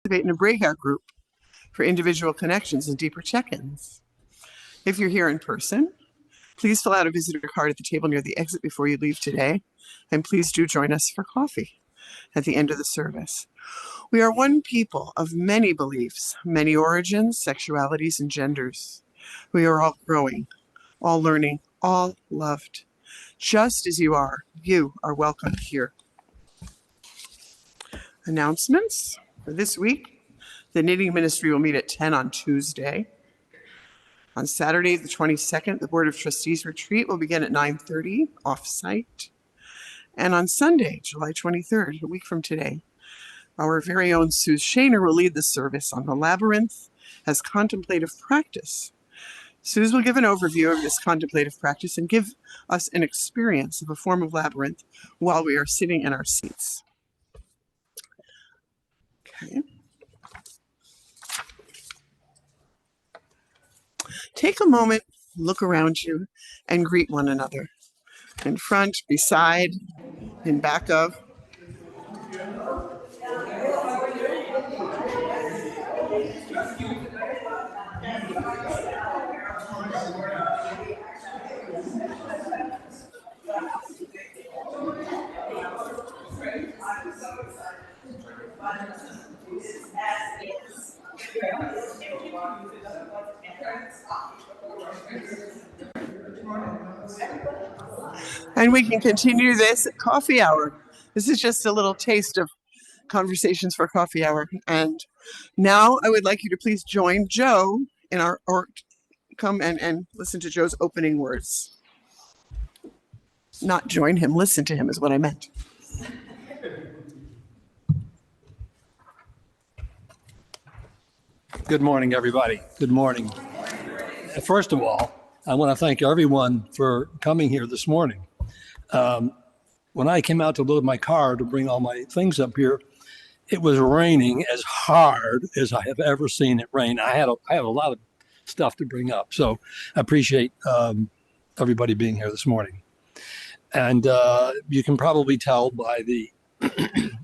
participate in a breakout group for individual connections and deeper check-ins. If you're here in person, please fill out a visitor card at the table near the exit before you leave today, and please do join us for coffee at the end of the service. We are one people of many beliefs, many origins, sexualities, and genders. We are all growing, all learning, all loved. Just as you are welcome here. Announcements for this week. The Knitting Ministry will meet at 10 on Tuesday. On Saturday, the 22nd, the Board of Trustees retreat will begin at 9:30 off-site. And on Sunday, July 23rd, a week from today, our very own Sue Shaner will lead the service on the labyrinth as contemplative practice. Suze will give an overview of this contemplative practice and give us an experience of a form of labyrinth while we are sitting in our seats. Okay. Take a moment, look around you, and greet one another. In front, beside, in back of. And we can continue this at coffee hour. This is just a little taste of conversations for coffee hour. And now I would like you to please join Joe in or come and listen to Joe's opening words. Not join him, listen to him is what I meant. Good morning, everybody. Good morning. First of all, I want to thank everyone for coming here this morning. When I came out to load my car to bring all my things up here, it was raining as hard as I have ever seen it rain. I have a lot of stuff to bring up, so I appreciate everybody being here this morning. And you can probably tell by the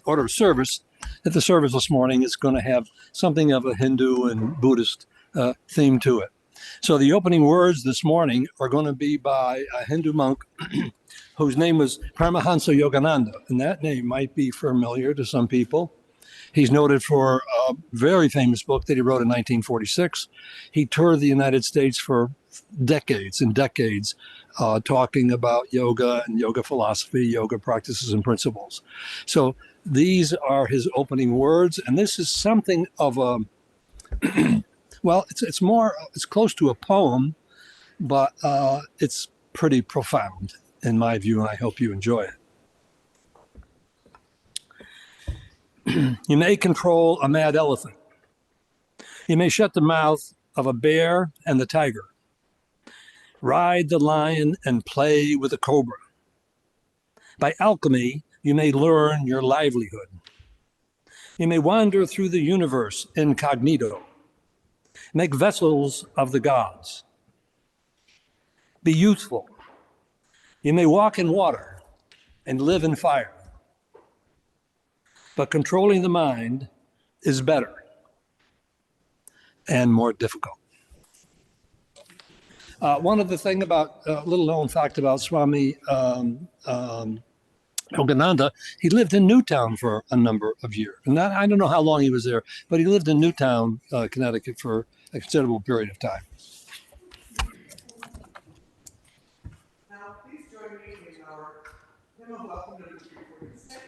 order of service that the service this morning is going to have something of a Hindu and Buddhist theme to it. So the opening words this morning are going to be by a Hindu monk whose name was Paramahansa Yogananda, and that name might be familiar to some people. He's noted for a very famous book that he wrote in 1946. He toured the United States for decades and decades, talking about yoga and yoga philosophy, yoga practices and principles. So these are his opening words, and this is something of a, well, it's close to a poem, but it's pretty profound in my view, and I hope you enjoy it. You may control a mad elephant. You may shut the mouth of a bear and the tiger. Ride the lion and play with the cobra. By alchemy, you may learn your livelihood. You may wander through the universe incognito. Make vessels of the gods. Be youthful. You may walk in water and live in fire. But controlling the mind is better and more difficult. One of the thing about, little known fact about Swami Yogananda, he lived in Newtown for a number of years. And I don't know how long he was there, but he lived in Newtown, Connecticut for a considerable period of time. Now, please join me in our hymn of welcome number 346.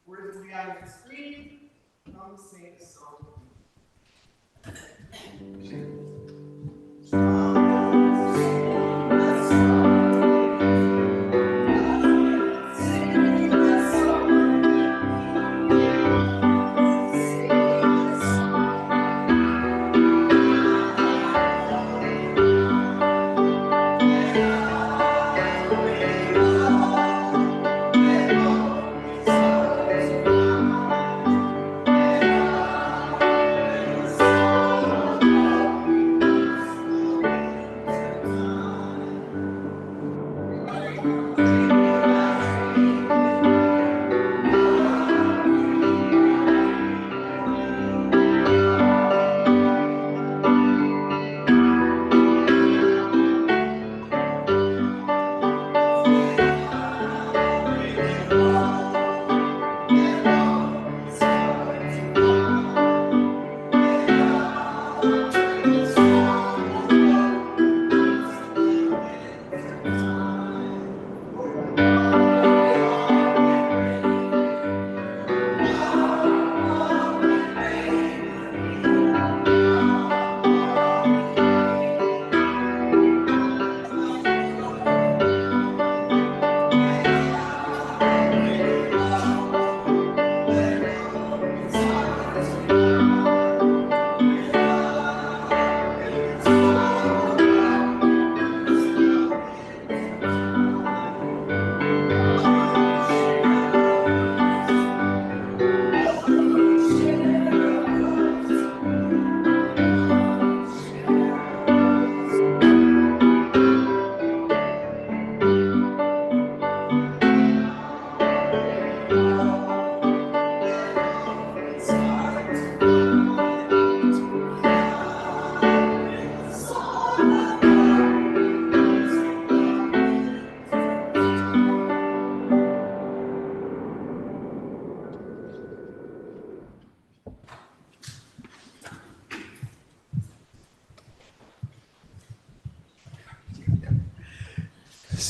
Words will be on the screen. Come sing a song.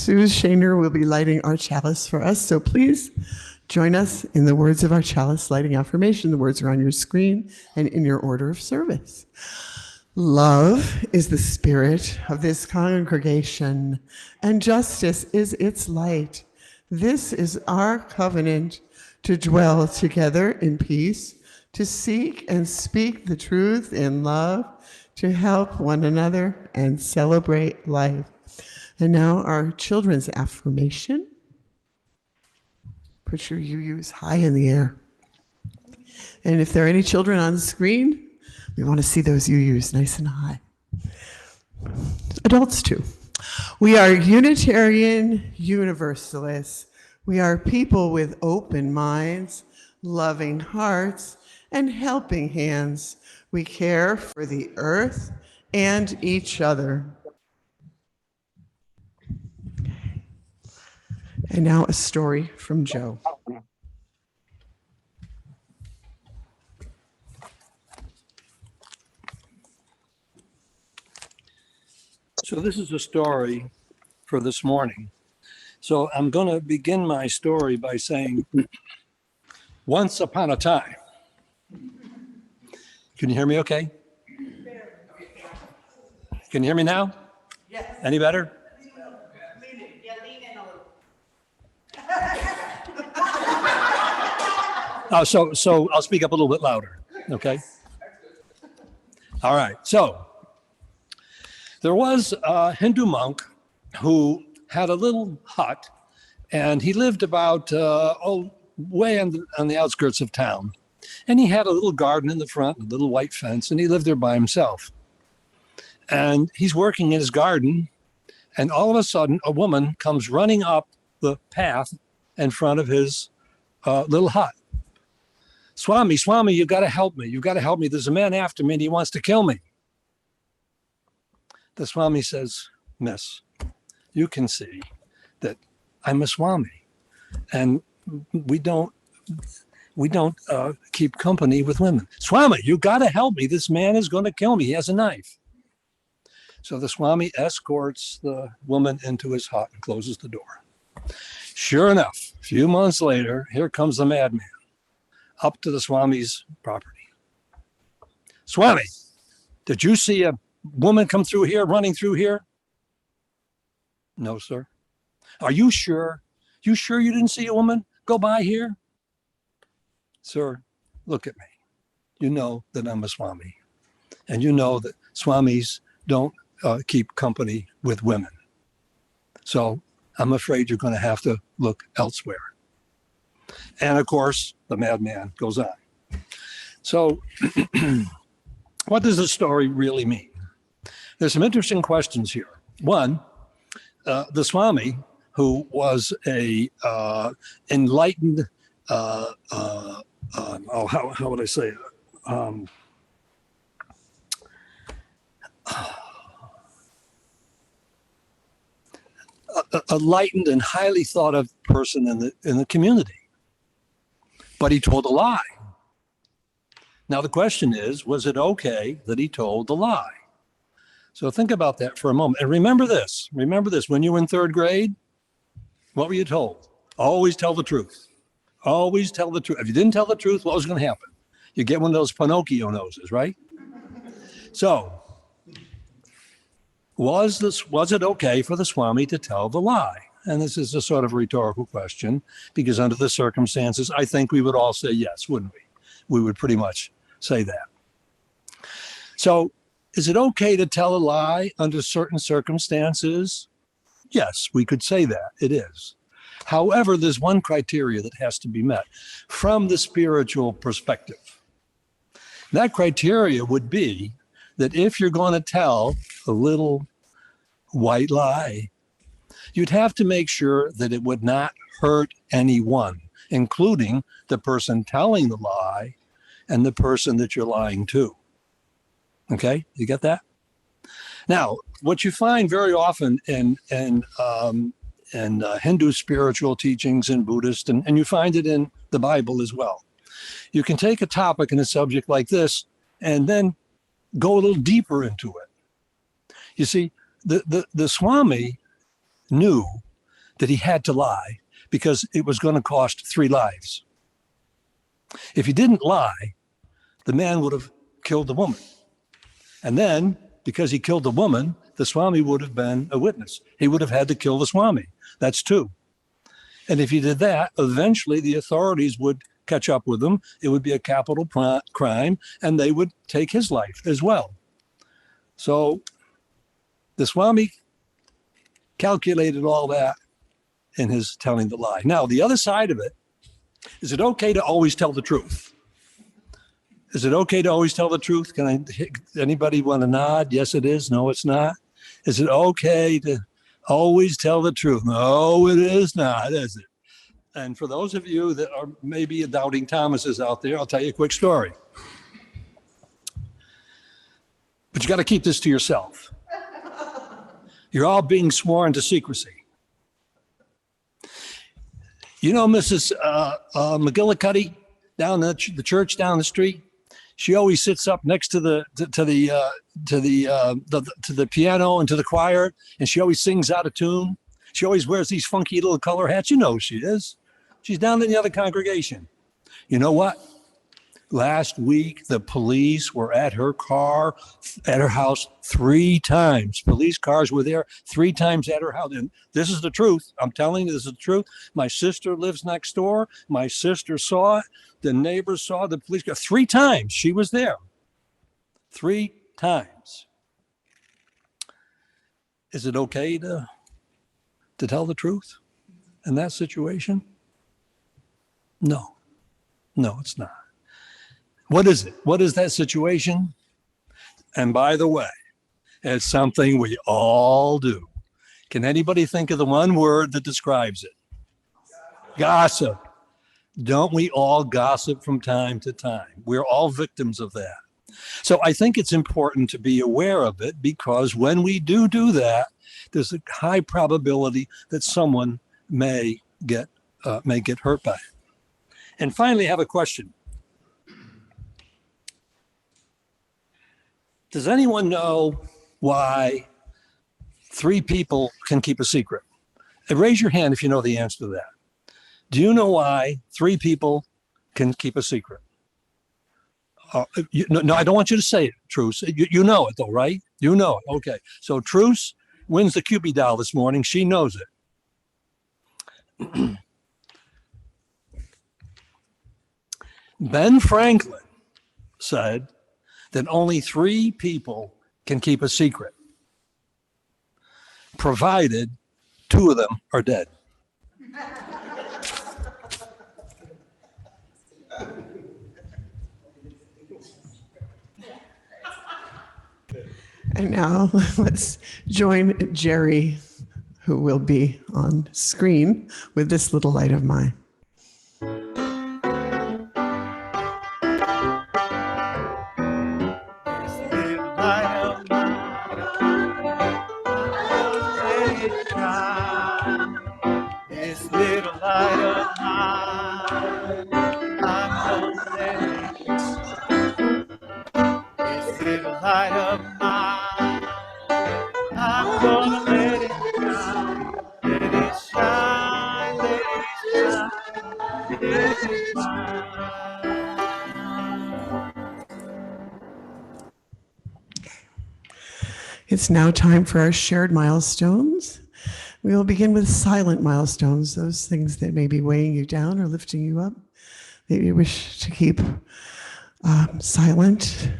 Sue Shaner will be lighting our chalice for us. So please join us in the words of our chalice lighting affirmation. The words are on your screen and in your order of service. Love is the spirit of this congregation, and justice is its light. This is our covenant to dwell together in peace, to seek and speak the truth in love, to help one another and celebrate life. And now our children's affirmation. Put your UUs high in the air. And if there are any children on the screen, we want to see those UUs nice and high. Adults too. We are Unitarian Universalists. We are people with open minds, loving hearts, and helping hands. We care for the earth and each other. And now a story from Joe. So this is a story for this morning. So I'm going to begin my story by saying, once upon a time. Can you hear me okay? Can you hear me now? Yes. Any better? So I'll speak up a little bit louder, okay? All right, so there was a Hindu monk who had a little hut, and he lived about way on the outskirts of town. And he had a little garden in the front, a little white fence, and he lived there by himself. And he's working in his garden, and all of a sudden, a woman comes running up the path in front of his little hut. Swami, you've got to help me. You've got to help me. There's a man after me, and he wants to kill me. The Swami says, Miss, you can see that I'm a Swami, and we don't keep company with women. Swami, you got to help me. This man is going to kill me. He has a knife. So the Swami escorts the woman into his hut and closes the door. Sure enough, a few months later, here comes the madman up to the Swami's property. Swami, did you see a woman come through here, running through here? No, sir. Are you sure? You sure you didn't see a woman go by here? Sir, look at me. You know that I'm a Swami, and you know that Swamis don't keep company with women. So I'm afraid you're going to have to look elsewhere. And of course, the madman goes on. So what does this story really mean? There's some interesting questions here. One, the Swami, who was a enlightened, how would I say it? A enlightened and highly thought of person in the community, but he told a lie. Now the question is, was it okay that he told the lie? So think about that for a moment, and remember this. When you were in third grade, what were you told? Always tell the truth. Always tell the truth. If you didn't tell the truth, what was going to happen? You get one of those Pinocchio noses, right? So was it okay for the Swami to tell the lie? And this is a sort of rhetorical question, because under the circumstances, I think we would all say yes, wouldn't we? We would pretty much say that. So is it okay to tell a lie under certain circumstances? Yes, we could say that. It is. However, there's one criteria that has to be met from the spiritual perspective. That criteria would be that if you're going to tell a little white lie, you'd have to make sure that it would not hurt anyone, including the person telling the lie and the person that you're lying to. Okay, you get that? Now, what you find very often in Hindu spiritual teachings and Buddhist, and you find it in the Bible as well. You can take a topic and a subject like this and then go a little deeper into it. You see, the Swami knew that he had to lie because it was going to cost 3 lives. If he didn't lie, the man would have killed the woman. And then, because he killed the woman, the Swami would have been a witness. He would have had to kill the Swami. That's 2. And if he did that, eventually the authorities would catch up with him. It would be a capital crime, and they would take his life as well. So the Swami calculated all that in his telling the lie. Now, the other side of it, is it okay to always tell the truth? Is it okay to always tell the truth? Anybody want to nod? Yes, it is. No, it's not. Is it okay to always tell the truth? No, it is not, is it? And for those of you that are maybe doubting Thomases out there, I'll tell you a quick story. But you got to keep this to yourself. You're all being sworn to secrecy. You know, Mrs. McGillicuddy down the church down the street. She always sits up next to the piano and to the choir, and she always sings out of tune. She always wears these funky little color hats. You know who she is. She's down in the other congregation. You know what? Last week, the police were at her house 3 times. Police cars were there 3 times at her house. And this is the truth. I'm telling you, this is the truth. My sister lives next door. My sister saw it. The neighbors saw the police car 3 times. She was there. 3 times. Is it okay to tell the truth in that situation? No. No, it's not. What is it? What is that situation? And by the way, it's something we all do. Can anybody think of the one word that describes it? Gossip. Don't we all gossip from time to time? We're all victims of that. So I think it's important to be aware of it, because when we do that, there's a high probability that someone may get hurt by it. And finally, I have a question. Does anyone know why 3 people can keep a secret? And raise your hand if you know the answer to that. Do you know why 3 people can keep a secret? No, I don't want you to say it, Truce. You know it though, right? You know it. Okay. So Truce wins the Cupid doll this morning. She knows it. Ben Franklin said that only 3 people can keep a secret, provided 2 of them are dead. And now let's join Jerry, who will be on screen with This Little Light of Mine. This little light of mine, I'm gonna let it shine. This little light of mine, I'm gonna let it shine. Let it shine, let it shine, let it shine. It's now time for our shared milestones. We will begin with silent milestones, those things that may be weighing you down or lifting you up, that you wish to keep silent.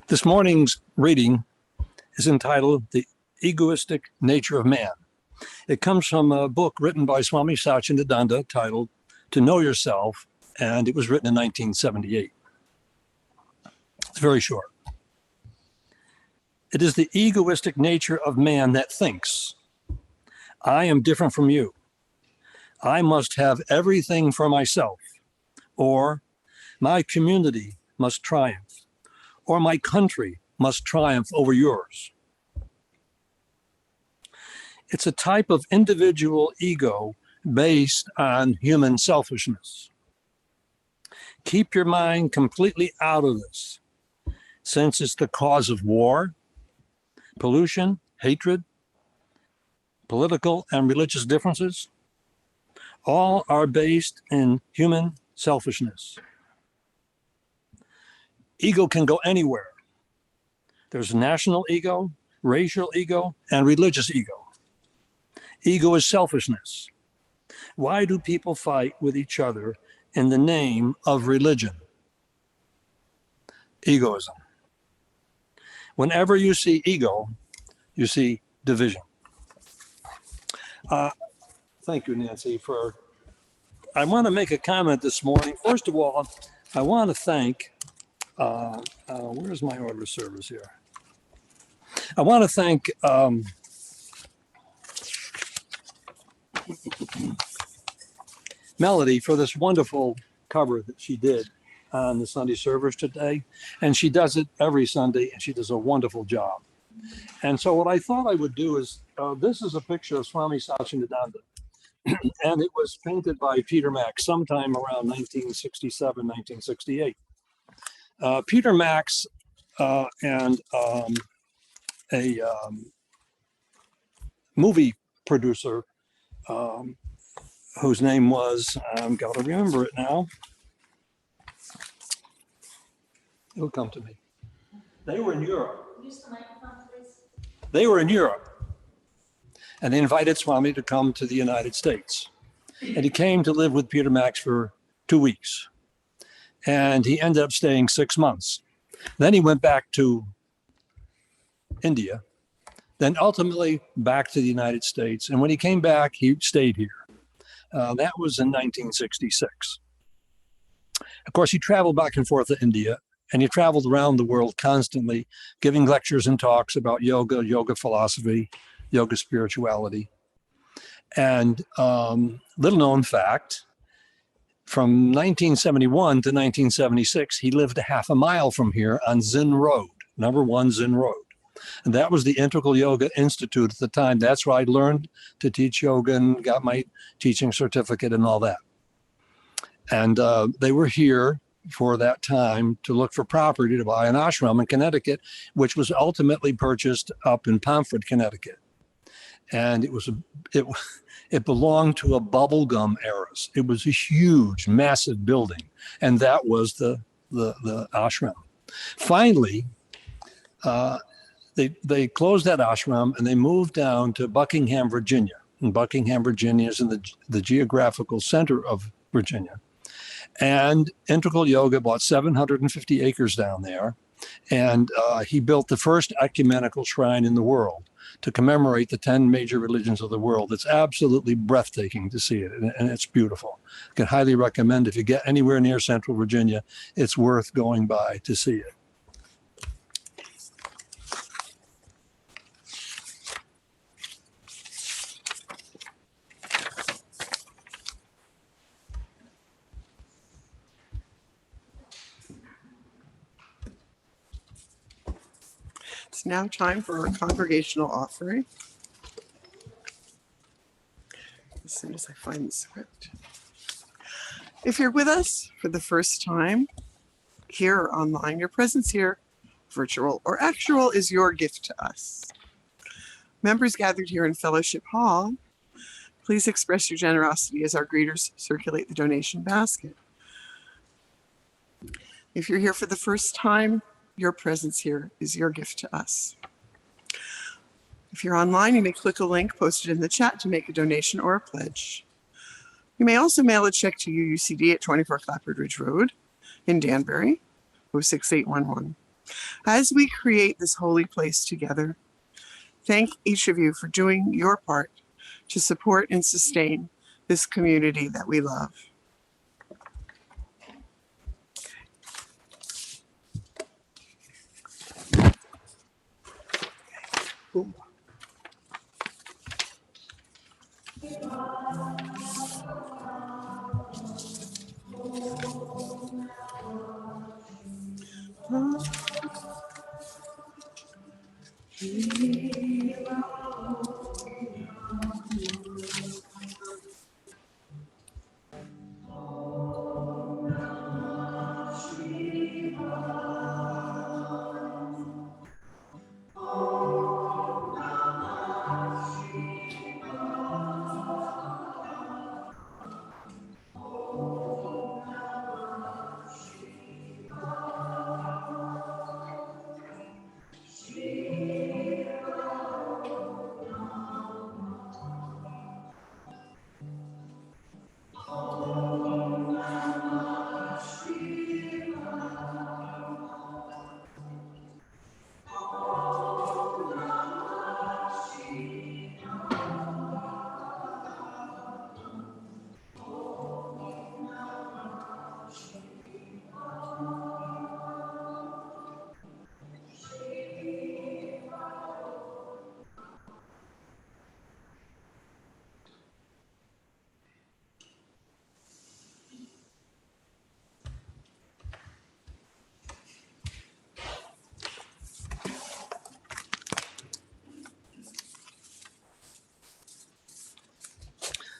This morning's reading is entitled The Egoistic Nature of Man. It comes from a book written by Swami Satchidananda titled To Know Yourself, and it was written in 1978. It's very short. It is the egoistic nature of man that thinks, I am different from you. I must have everything for myself, or my community must triumph, or my country must triumph over yours. It's a type of individual ego based on human selfishness. Keep your mind completely out of this, since it's the cause of war, pollution, hatred, political and religious differences. All are based in human selfishness. Ego can go anywhere. There's national ego, racial ego, and religious ego. Ego is selfishness. Why do people fight with each other in the name of religion? Egoism. Whenever you see ego, you see division. Thank you, Nancy, I want to make a comment this morning. First of all, I want to thank, where's my order of service here? I want to thank Melody for this wonderful cover that she did on the Sunday service today. And she does it every Sunday, and she does a wonderful job. And so what I thought I would do is, this is a picture of Swami Satchidananda. And it was painted by Peter Max sometime around 1967, 1968. Peter Max and a movie producer whose name was, I've got to remember it now. It'll come to me. They were in Europe. Use the microphone, please. They were in Europe. And they invited Swami to come to the United States. And he came to live with Peter Max for 2 weeks. And he ended up staying 6 months. Then he went back to India, then ultimately back to the United States. And when he came back, he stayed here. That was in 1966. Of course, he traveled back and forth to India, and he traveled around the world constantly, giving lectures and talks about yoga, yoga philosophy, yoga spirituality. And little known fact, from 1971 to 1976, he lived a half a mile from here on Zen Road, number 1 Zen Road. And that was the Integral Yoga Institute at the time. That's where I learned to teach yoga and got my teaching certificate and all that. And they were here for that time to look for property to buy an ashram in Connecticut, which was ultimately purchased up in Pomfret, Connecticut. And it belonged to a bubblegum heiress. It was a huge, massive building. And that was the ashram. Finally, they closed that ashram and they moved down to Buckingham, Virginia. And Buckingham, Virginia is in the geographical center of Virginia. And Integral Yoga bought 750 acres down there And he built the first ecumenical shrine in the world to commemorate the 10 major religions of the world. It's absolutely breathtaking to see it, and it's beautiful. I can highly recommend, if you get anywhere near Central Virginia, it's worth going by to see it. It's now time for our congregational offering. As soon as I find the script. If you're with us for the first time, here or online, your presence here, virtual or actual, is your gift to us. Members gathered here in Fellowship Hall, please express your generosity as our greeters circulate the donation basket. If you're here for the first time, your presence here is your gift to us. If you're online, you may click a link posted in the chat to make a donation or a pledge. You may also mail a check to UUCD at 24 Clapboard Ridge Road in Danbury, 06811. As we create this holy place together, thank each of you for doing your part to support and sustain this community that we love. Boom.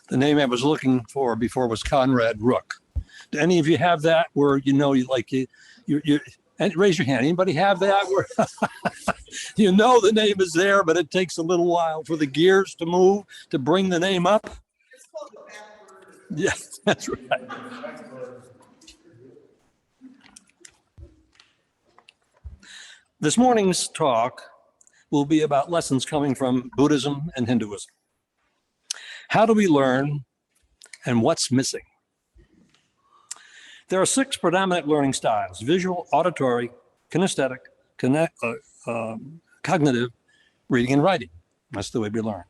The name I was looking for before was Conrad Rook. Do any of you have that where you and raise your hand. Anybody have that where you know the name is there, but it takes a little while for the gears to move to bring the name up? Yes, that's right. This morning's talk will be about lessons coming from Buddhism and Hinduism. How do we learn and what's missing? There are 6 predominant learning styles: visual, auditory, kinesthetic, cognitive, reading and writing. That's the way we learn.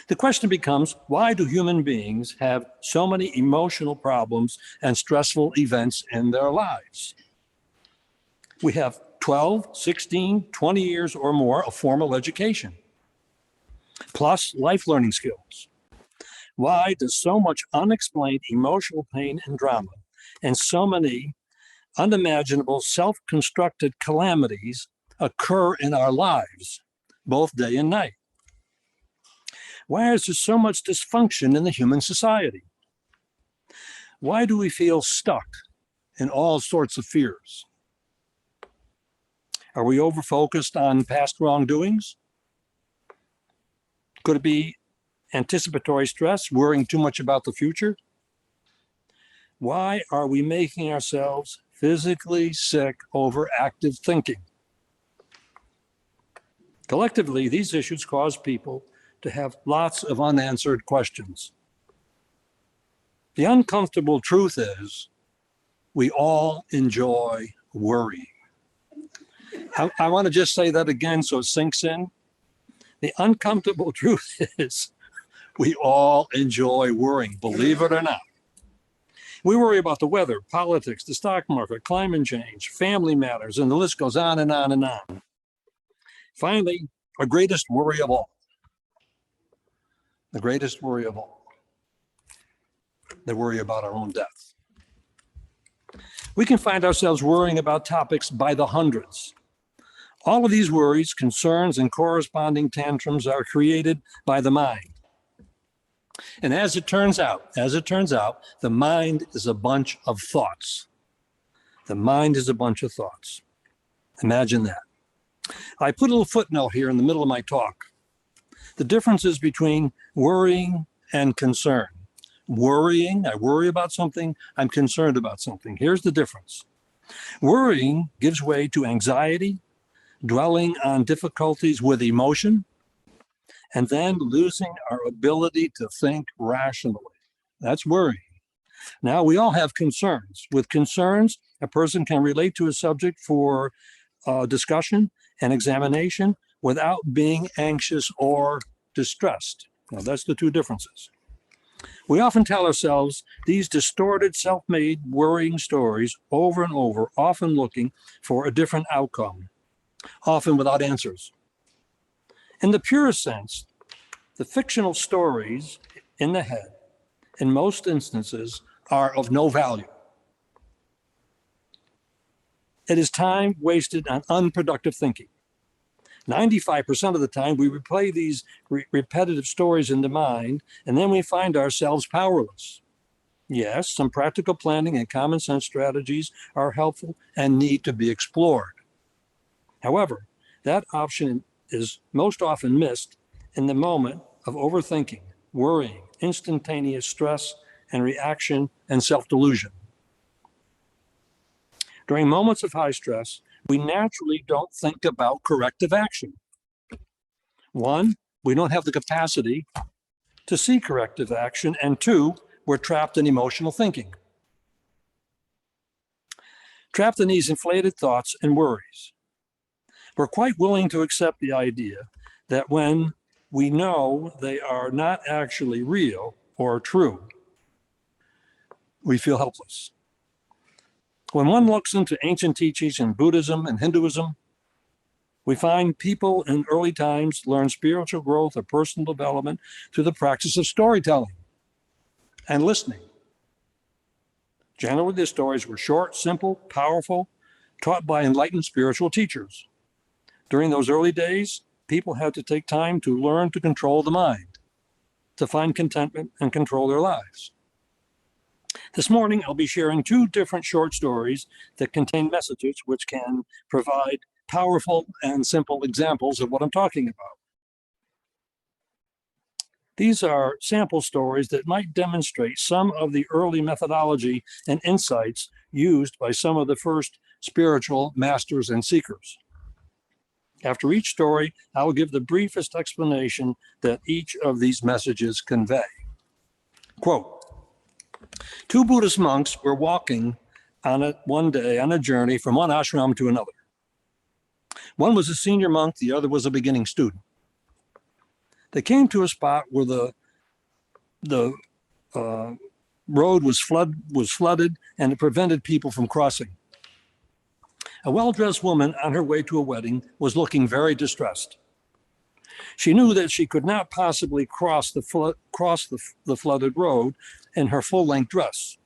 The question becomes, why do human beings have so many emotional problems and stressful events in their lives? We have 12, 16, 20 years or more of formal education, plus life learning skills. Why does so much unexplained emotional pain and drama and so many unimaginable self-constructed calamities occur in our lives, both day and night? Why is there so much dysfunction in the human society? Why do we feel stuck in all sorts of fears? Are we over-focused on past wrongdoings? Could it be anticipatory stress, worrying too much about the future? Why are we making ourselves physically sick over active thinking? Collectively, these issues cause people to have lots of unanswered questions. The uncomfortable truth is, we all enjoy worrying. I want to just say that again so it sinks in. The uncomfortable truth is we all enjoy worrying, believe it or not. We worry about the weather, politics, the stock market, climate change, family matters, and the list goes on and on and on. Finally, our greatest worry of all, the greatest worry of all, the worry about our own death. We can find ourselves worrying about topics by the hundreds. All of these worries, concerns, and corresponding tantrums are created by the mind. And as it turns out, the mind is a bunch of thoughts. The mind is a bunch of thoughts. Imagine that. I put a little footnote here in the middle of my talk. The differences between worrying and concern. Worrying, I worry about something, I'm concerned about something. Here's the difference. Worrying gives way to anxiety, dwelling on difficulties with emotion, and then losing our ability to think rationally. That's worrying. Now, we all have concerns. With concerns, a person can relate to a subject for discussion and examination without being anxious or distressed. Now, that's the two differences. We often tell ourselves these distorted, self-made, worrying stories over and over, often looking for a different outcome, often without answers. In the purest sense, the fictional stories in the head, in most instances, are of no value. It is time wasted on unproductive thinking. 95% of the time, we replay these repetitive stories in the mind, and then we find ourselves powerless. Yes, some practical planning and common sense strategies are helpful and need to be explored. However, that option is most often missed in the moment of overthinking, worrying, instantaneous stress and reaction, and self-delusion. During moments of high stress, we naturally don't think about corrective action. One, we don't have the capacity to see corrective action, and two, we're trapped in emotional thinking. Trapped in these inflated thoughts and worries. We're quite willing to accept the idea that when we know they are not actually real or true, we feel helpless. When one looks into ancient teachings in Buddhism and Hinduism, we find people in early times learn spiritual growth or personal development through the practice of storytelling and listening. Generally, the stories were short, simple, powerful, taught by enlightened spiritual teachers. During those early days, people had to take time to learn to control the mind, to find contentment and control their lives. This morning, I'll be sharing two different short stories that contain messages which can provide powerful and simple examples of what I'm talking about. These are sample stories that might demonstrate some of the early methodology and insights used by some of the first spiritual masters and seekers. After each story, I will give the briefest explanation that each of these messages convey. Quote, two Buddhist monks were walking one day on a journey from one ashram to another. One was a senior monk, the other was a beginning student. They came to a spot where the road was flooded and it prevented people from crossing. A well-dressed woman on her way to a wedding was looking very distressed. She knew that she could not possibly cross the flooded road in her full-length dress.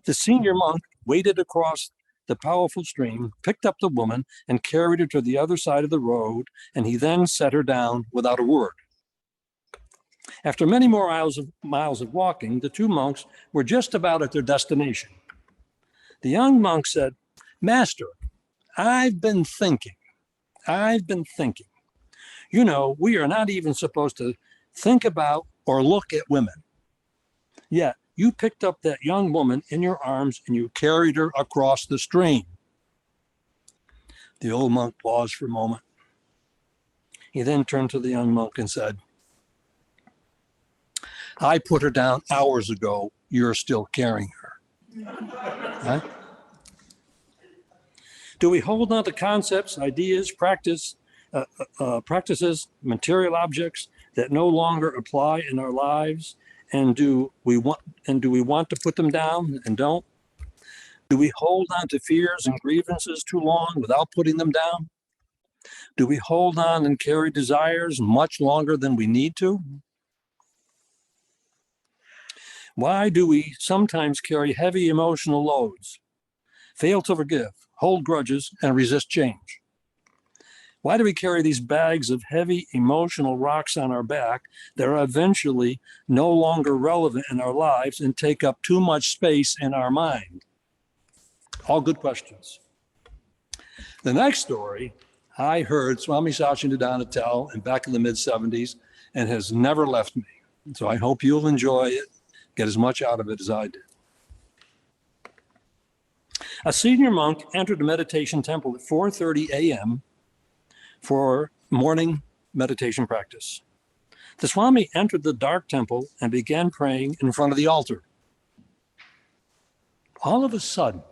The senior monk waded across the powerful stream, picked up the woman, and carried her to the other side of the road, and he then set her down without a word. After many more miles of walking, the two monks were just about at their destination. The young monk said, "Master, I've been thinking. You know, we are not even supposed to think about or look at women. Yet you picked up that young woman in your arms and you carried her across the stream." The old monk paused for a moment. He then turned to the young monk and said, "I put her down hours ago. You're still carrying her." Right? Do we hold on to concepts, ideas, practices, material objects that no longer apply in our lives? And do we want to put them down and don't? Do we hold on to fears and grievances too long without putting them down? Do we hold on and carry desires much longer than we need to? Why do we sometimes carry heavy emotional loads, fail to forgive, hold grudges, and resist change? Why do we carry these bags of heavy emotional rocks on our back that are eventually no longer relevant in our lives and take up too much space in our mind? All good questions. The next story I heard Swami Satchidananda tell back in the mid-70s and has never left me. So I hope you'll enjoy it, get as much out of it as I did. A senior monk entered a meditation temple at 4:30 a.m. for morning meditation practice. The Swami entered the dark temple and began praying in front of the altar. All of a sudden,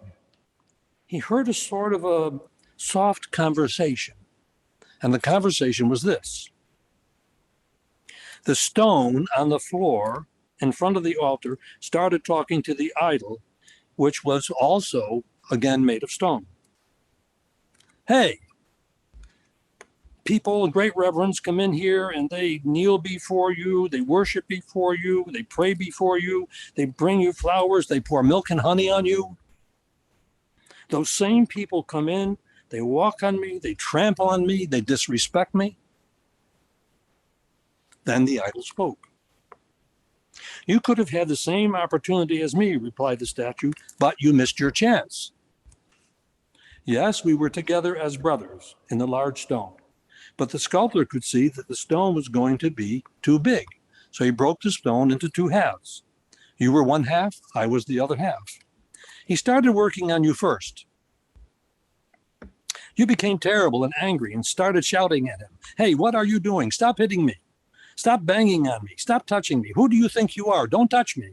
he heard a sort of a soft conversation. And the conversation was this. The stone on the floor in front of the altar started talking to the idol, which was also, again, made of stone. Hey, people, great reverends come in here and they kneel before you, they worship before you, they pray before you, they bring you flowers, they pour milk and honey on you. Those same people come in, they walk on me, they trample on me, they disrespect me. Then the idol spoke. You could have had the same opportunity as me, replied the statue, but you missed your chance. Yes, we were together as brothers in the large stone, but the sculptor could see that the stone was going to be too big. So he broke the stone into two halves. You were one half, I was the other half. He started working on you first. You became terrible and angry and started shouting at him. Hey, what are you doing? Stop hitting me. Stop banging on me. Stop touching me. Who do you think you are? Don't touch me.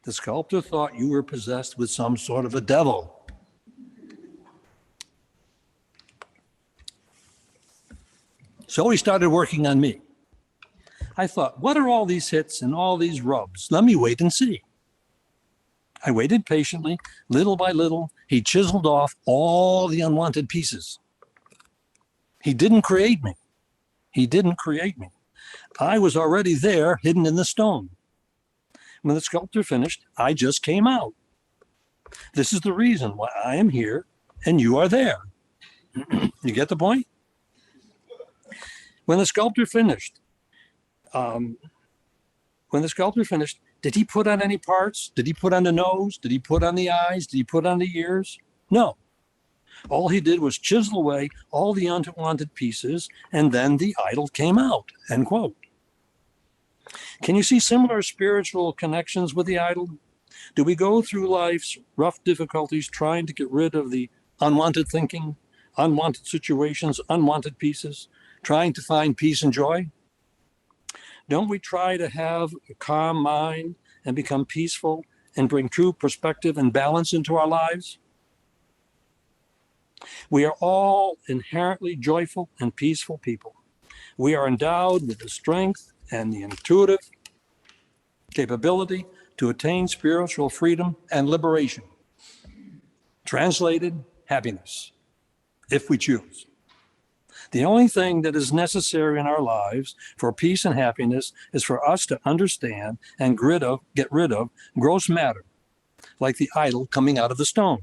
The sculptor thought you were possessed with some sort of a devil. So he started working on me. I thought, what are all these hits and all these rubs? Let me wait and see. I waited patiently, little by little. He chiseled off all the unwanted pieces. He didn't create me. He didn't create me. I was already there, hidden in the stone. When the sculptor finished, I just came out. This is the reason why I am here and you are there. You get the point? When the sculptor finished, did he put on any parts? Did he put on the nose? Did he put on the eyes? Did he put on the ears? No. All he did was chisel away all the unwanted pieces, and then the idol came out, end quote. Can you see similar spiritual connections with the idol? Do we go through life's rough difficulties trying to get rid of the unwanted thinking, unwanted situations, unwanted pieces, trying to find peace and joy? Don't we try to have a calm mind and become peaceful and bring true perspective and balance into our lives? We are all inherently joyful and peaceful people. We are endowed with the strength and the intuitive capability to attain spiritual freedom and liberation. Translated, happiness, if we choose. The only thing that is necessary in our lives for peace and happiness is for us to understand and get rid of gross matter, like the idol coming out of the stone.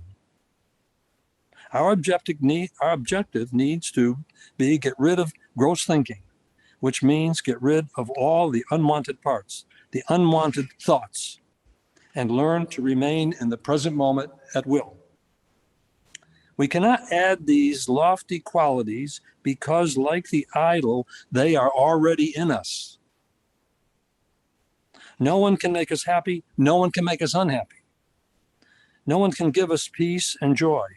Our objective needs to be get rid of gross thinking, which means get rid of all the unwanted parts, the unwanted thoughts, and learn to remain in the present moment at will. We cannot add these lofty qualities because, like the idol, they are already in us. No one can make us happy. No one can make us unhappy. No one can give us peace and joy.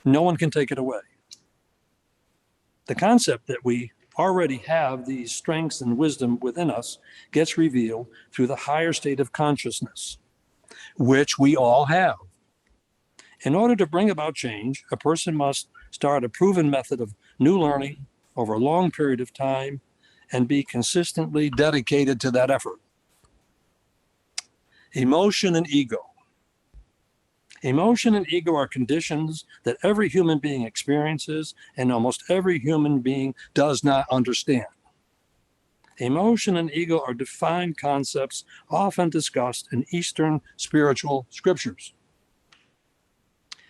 No one can take it away. The concept that we already have these strengths and wisdom within us gets revealed through the higher state of consciousness, which we all have. In order to bring about change, a person must start a proven method of new learning over a long period of time and be consistently dedicated to that effort. Emotion and ego. Emotion and ego are conditions that every human being experiences and almost every human being does not understand. Emotion and ego are defined concepts often discussed in Eastern spiritual scriptures.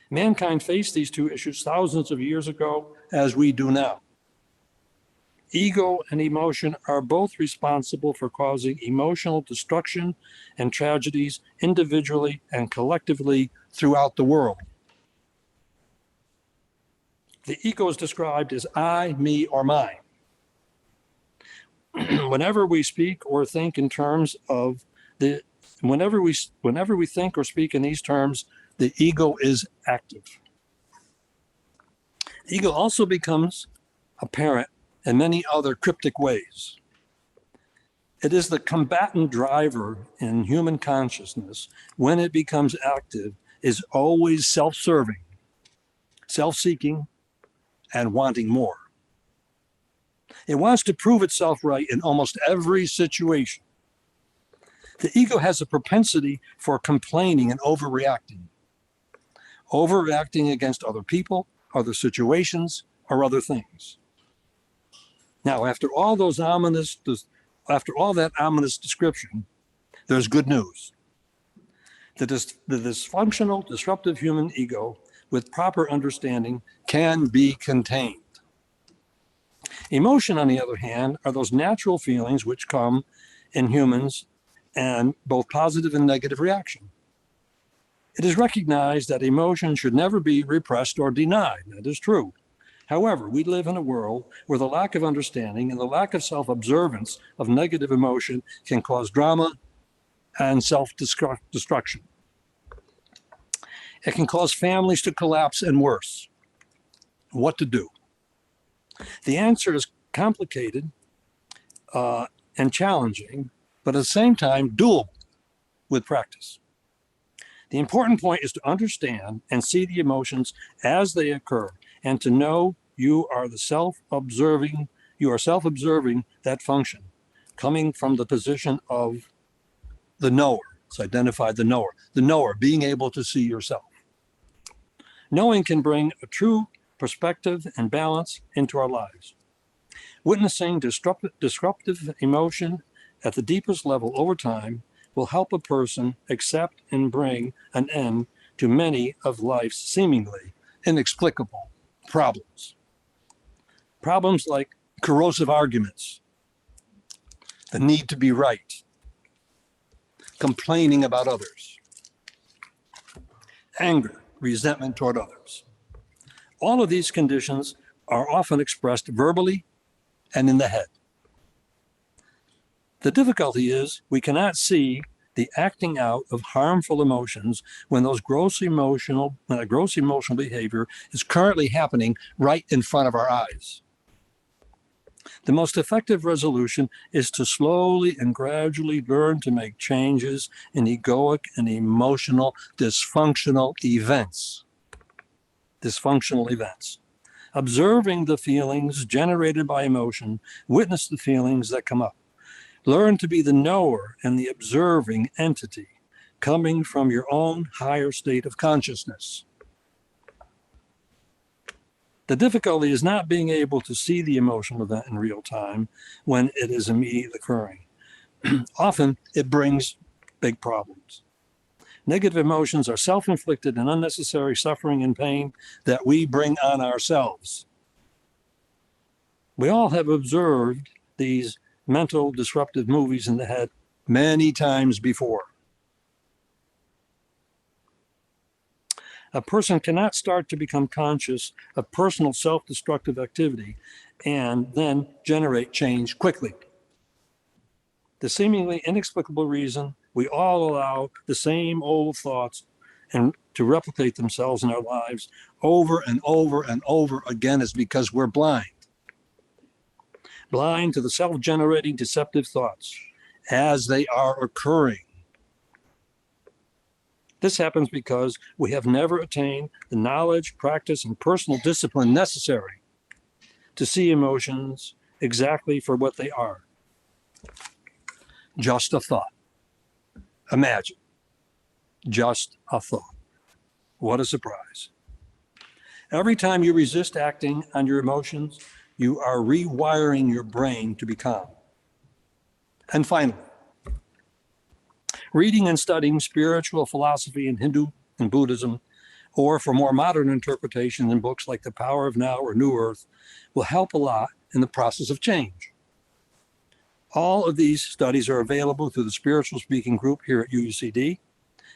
Mankind faced these two issues thousands of years ago, as we do now. Ego and emotion are both responsible for causing emotional destruction and tragedies individually and collectively throughout the world. The ego is described as I, me, or mine. Whenever we speak or think in terms of whenever we think or speak in these terms, the ego is active. Ego also becomes apparent in many other cryptic ways. It is the combatant driver in human consciousness. When it becomes active, is always self-serving, self-seeking, and wanting more. It wants to prove itself right in almost every situation. The ego has a propensity for complaining and overreacting against other people, other situations, or other things. Now, after all that ominous description, there's good news. The dysfunctional, disruptive human ego, with proper understanding, can be contained. Emotion, on the other hand, are those natural feelings which come in humans and both positive and negative reaction. It is recognized that emotion should never be repressed or denied. That is true. However, we live in a world where the lack of understanding and the lack of self-observance of negative emotion can cause drama and self-destruction. It can cause families to collapse and worse. What to do? The answer is complicated and challenging, but at the same time doable with practice. The important point is to understand and see the emotions as they occur, and to know you are self-observing that function, coming from the position of the knower. Let's identify the knower being able to see yourself. Knowing can bring a true perspective and balance into our lives. Witnessing disruptive emotion at the deepest level over time will help a person accept and bring an end to many of life's seemingly inexplicable problems. Problems like corrosive arguments, the need to be right, complaining about others, anger, resentment toward others. All of these conditions are often expressed verbally and in the head. The difficulty is we cannot see the acting out of harmful emotions when those gross emotional behavior is currently happening right in front of our eyes. The most effective resolution is to slowly and gradually learn to make changes in egoic and emotional dysfunctional events. Observing the feelings generated by emotion, witness the feelings that come up. Learn to be the knower and the observing entity coming from your own higher state of consciousness. The difficulty is not being able to see the emotional event in real time when it is immediately occurring. Often it brings big problems. Negative emotions are self-inflicted and unnecessary suffering and pain that we bring on ourselves. We all have observed these mental disruptive movies in the head many times before. A person cannot start to become conscious of personal self-destructive activity and then generate change quickly. The seemingly inexplicable reason we all allow the same old thoughts and to replicate themselves in our lives over and over and over again is because we're blind to the self-generating deceptive thoughts as they are occurring. This happens because we have never attained the knowledge, practice, and personal discipline necessary to see emotions exactly for what they are. Just a thought. Imagine. Just a thought. What a surprise. Every time you resist acting on your emotions, you are rewiring your brain to be calm. And finally, reading and studying spiritual philosophy in Hindu and Buddhism, or for more modern interpretation in books like The Power of Now or New Earth, will help a lot in the process of change. All of these studies are available through the Spiritual Speaking Group here at UUCD.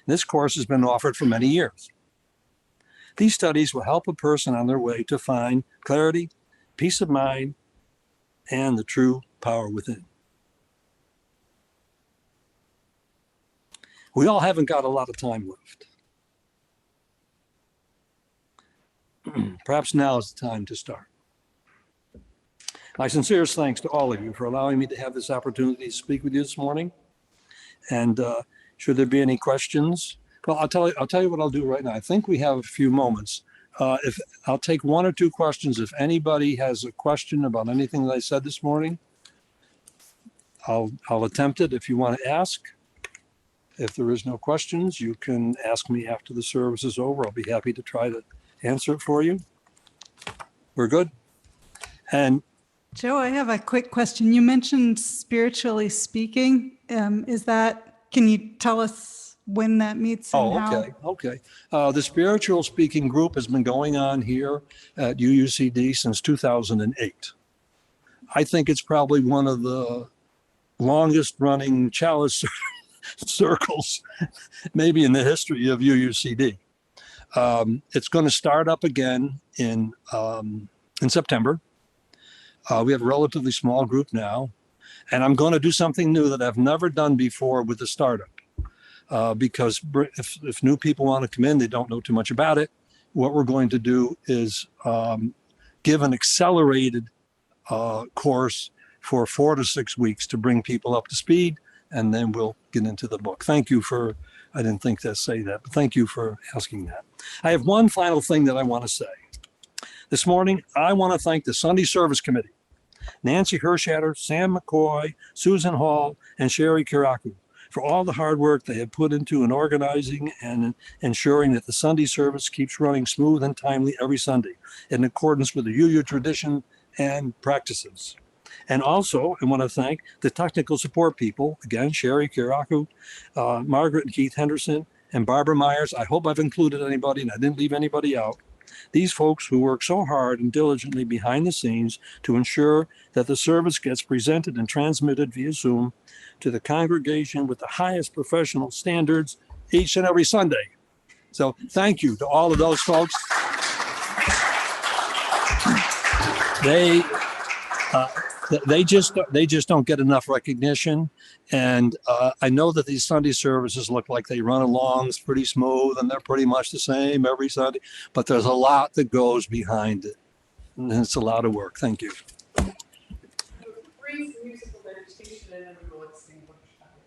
This course has been offered for many years. These studies will help a person on their way to find clarity, peace of mind, and the true power within. We all haven't got a lot of time left. Perhaps now is the time to start. My sincerest thanks to all of you for allowing me to have this opportunity to speak with you this morning. And should there be any questions, well, I'll tell you what I'll do right now. I think we have a few moments. If I'll take one or two questions. If anybody has a question about anything that I said this morning, I'll attempt it if you want to ask. If there is no questions, you can ask me after the service is over. I'll be happy to try to answer it for you. We're good? And Joe, I have a quick question. You mentioned spiritually speaking. Can you tell us when that meets and how? Okay. The Spiritual Speaking Group has been going on here at UUCD since 2008. I think it's probably one of the longest running chalice circles, maybe in the history of UUCD. It's going to start up again in September. We have a relatively small group now, and I'm going to do something new that I've never done before with the startup. Because if new people want to come in, they don't know too much about it. What we're going to do is give an accelerated course for 4 to 6 weeks to bring people up to speed, and then we'll get into the book. Thank you for, I didn't think to say that, but thank you for asking that. I have one final thing that I want to say. This morning, I want to thank the Sunday Service Committee, Nancy Hirschhatter, Sam McCoy, Susan Hall, and Sherry Kiraku, for all the hard work they have put into in organizing and ensuring that the Sunday service keeps running smooth and timely every Sunday in accordance with the UU tradition and practices. And also, I want to thank the technical support people, again, Sherry Kiraku, Margaret and Keith Henderson, and Barbara Myers. I hope I've included anybody and I didn't leave anybody out. These folks who work so hard and diligently behind the scenes to ensure that the service gets presented and transmitted via Zoom to the congregation with the highest professional standards each and every Sunday. So thank you to all of those folks. They just don't get enough recognition. And I know that these Sunday services look like they run along, it's pretty smooth, and they're pretty much the same every Sunday, but there's a lot that goes behind it. And it's a lot of work. Thank you. Brief musical meditation and then we will extinguish that.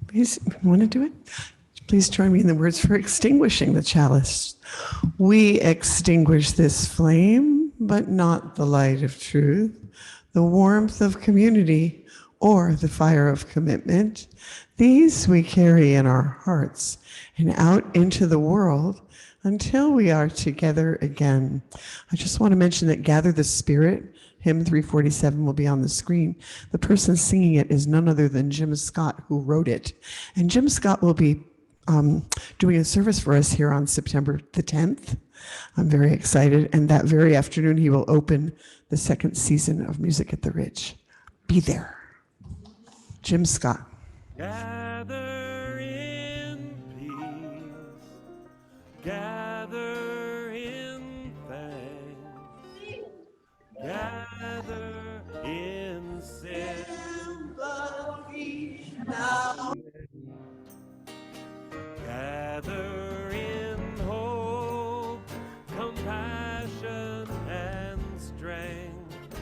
Please, want to do it? Please join me in the words for extinguishing the chalice. We extinguish this flame, but not the light of truth, the warmth of community, or the fire of commitment. These we carry in our hearts and out into the world until we are together again. I just want to mention that Gather the Spirit, hymn 347, will be on the screen. The person singing it is none other than Jim Scott, who wrote it. And Jim Scott will be doing a service for us here on September the 10th. I'm very excited. And that very afternoon, he will open the second season of Music at the Ridge. Be there. Jim Scott. Gather in peace, gather in thanks, gather in sympathy now, gather in hope, compassion and strength,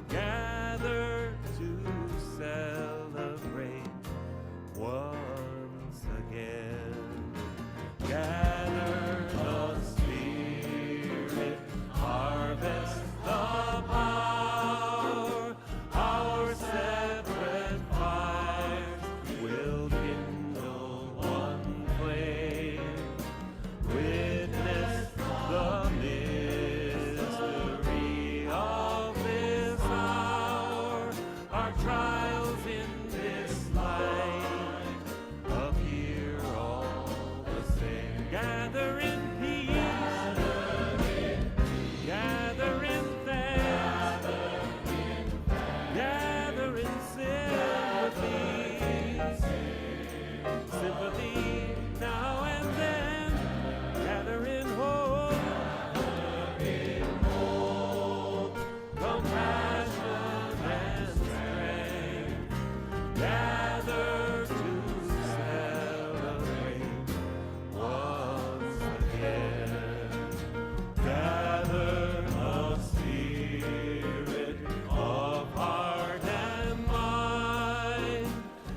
gather to celebrate once again. Gather the Spirit, harvest the power, our separate fires will kindle one flame. Witness the mystery of this hour, our trials in this life appear all the same. Gather in peace, gather in thanks, gather in sympathy now and then, gather in hope, compassion and strength, gather to celebrate once again. Gather the Spirit of heart and mind,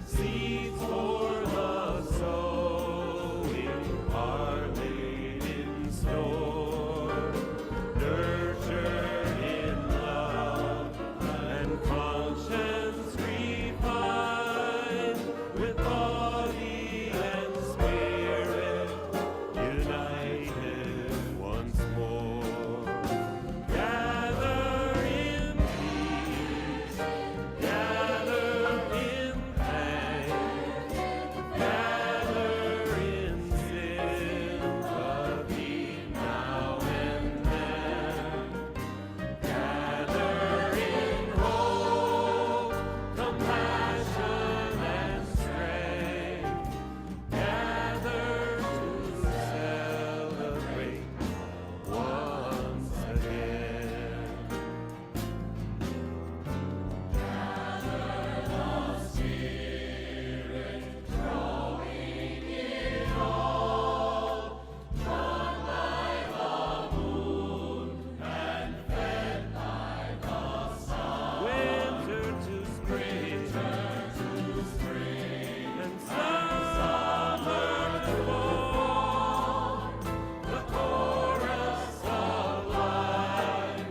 seeds for the sowing are laid in store, nurtured in love and conscience refined, with body and spirit united once more. Gather in peace, gather in thanks, gather in sympathy now and then, gather in hope, compassion and strength, gather to celebrate once again. Winter to spring, and summer to fall, the chorus of life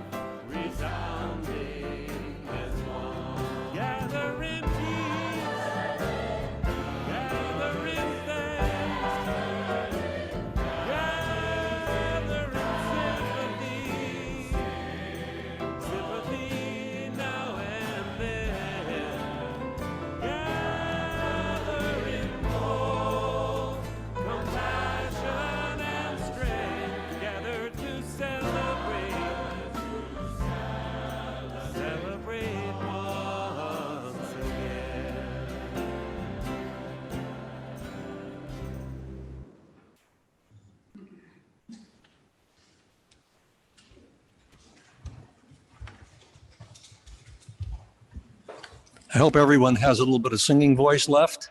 resounding as one. Gather in peace, gather in thanks, gather in sympathy now and then, gather in hope, compassion and strength, gather to celebrate once again. I hope everyone has a little bit of singing voice left.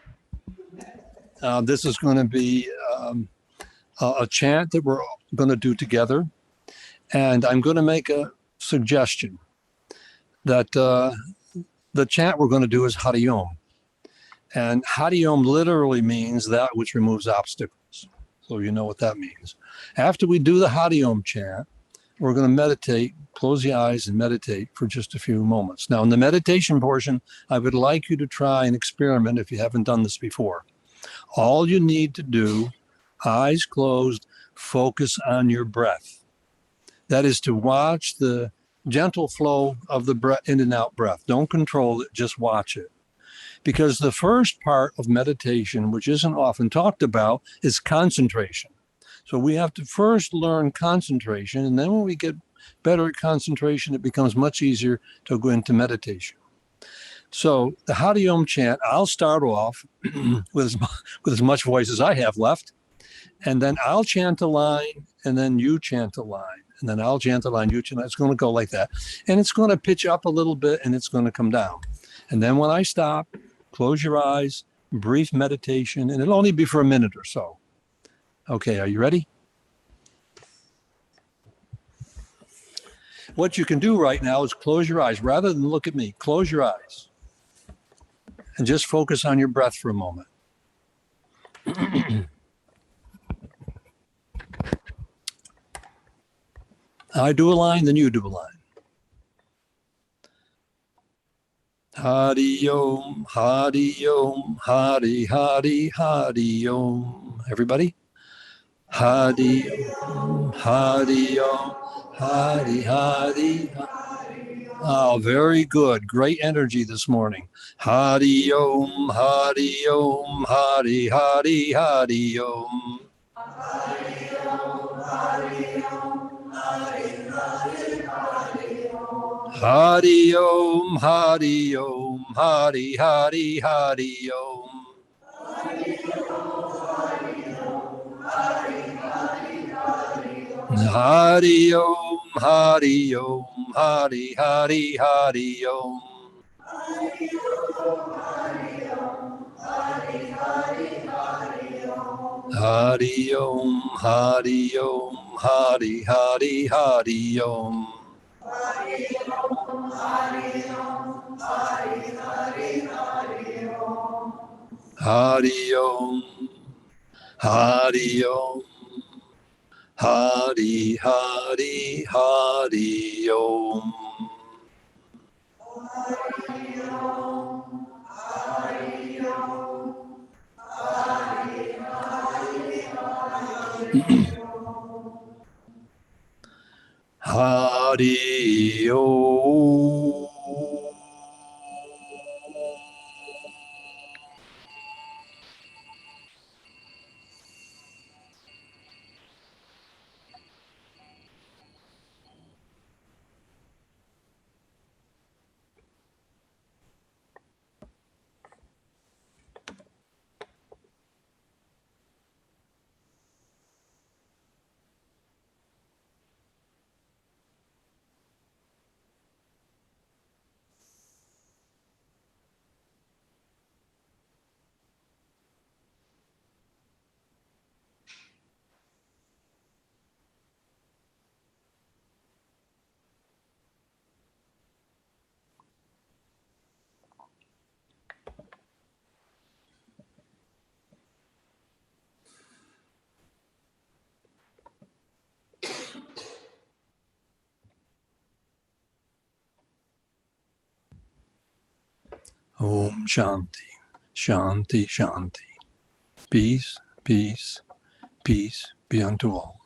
This is going to be a chant that we're going to do together. And I'm going to make a suggestion that the chant we're going to do is Hari Om. And Hari Om literally means that which removes obstacles. So you know what that means. After we do the Hari Om chant, we're going to meditate, close the eyes and meditate for just a few moments. Now, in the meditation portion, I would like you to try and experiment if you haven't done this before. All you need to do, eyes closed, focus on your breath. That is to watch the gentle flow of the breath, in and out breath. Don't control it, just watch it. Because the first part of meditation, which isn't often talked about, is concentration. So we have to first learn concentration, and then when we get better at concentration, it becomes much easier to go into meditation. So the Hadi Om chant, I'll start off with as much voice as I have left, and then I'll chant a line, and then you chant a line, and then I'll chant a line, you chant. It's going to go like that, and it's going to pitch up a little bit, and it's going to come down. And then when I stop, close your eyes, brief meditation, and it'll only be for a minute or so. Okay, are you ready? What you can do right now is close your eyes. Rather than look at me, close your eyes and just focus on your breath for a moment. I do a line, then you do a line. Hadi Om, Hadi Om, Hadi, Hadi, Hadi Om. Everybody? Hadi Om, Hadi Om, Hadi, Hadi. Oh, very good. Great energy this morning. Hadi Om, Hadi Om, Hadi, Hadi, Hadi Om. Hadi Om, Hadi Om, Hadi, Hadi, Hadi Om. Hadi Om, Hadi Om, Hadi, Hadi, Hadi Om. Hadi Om, Hadi Om, Hadi, Hadi, Hadi Om. Hadi Om, Hadi Om, Hadi, Hadi, Hadi Om. Hadi Om, Hadi Om, Hadi, Hadi, Hadi Om. Hadi Om, Hadi Om, Hadi, Hadi, Hadi Om. Hadi Om, Hadi Om. Hadi, Hadi, Hadi Om. Hadi Om, Hadi Om, Hadi, Hadi, Hadi Om. Hadi Om. Om Shanti, Shanti, Shanti. Peace, peace, peace be unto all.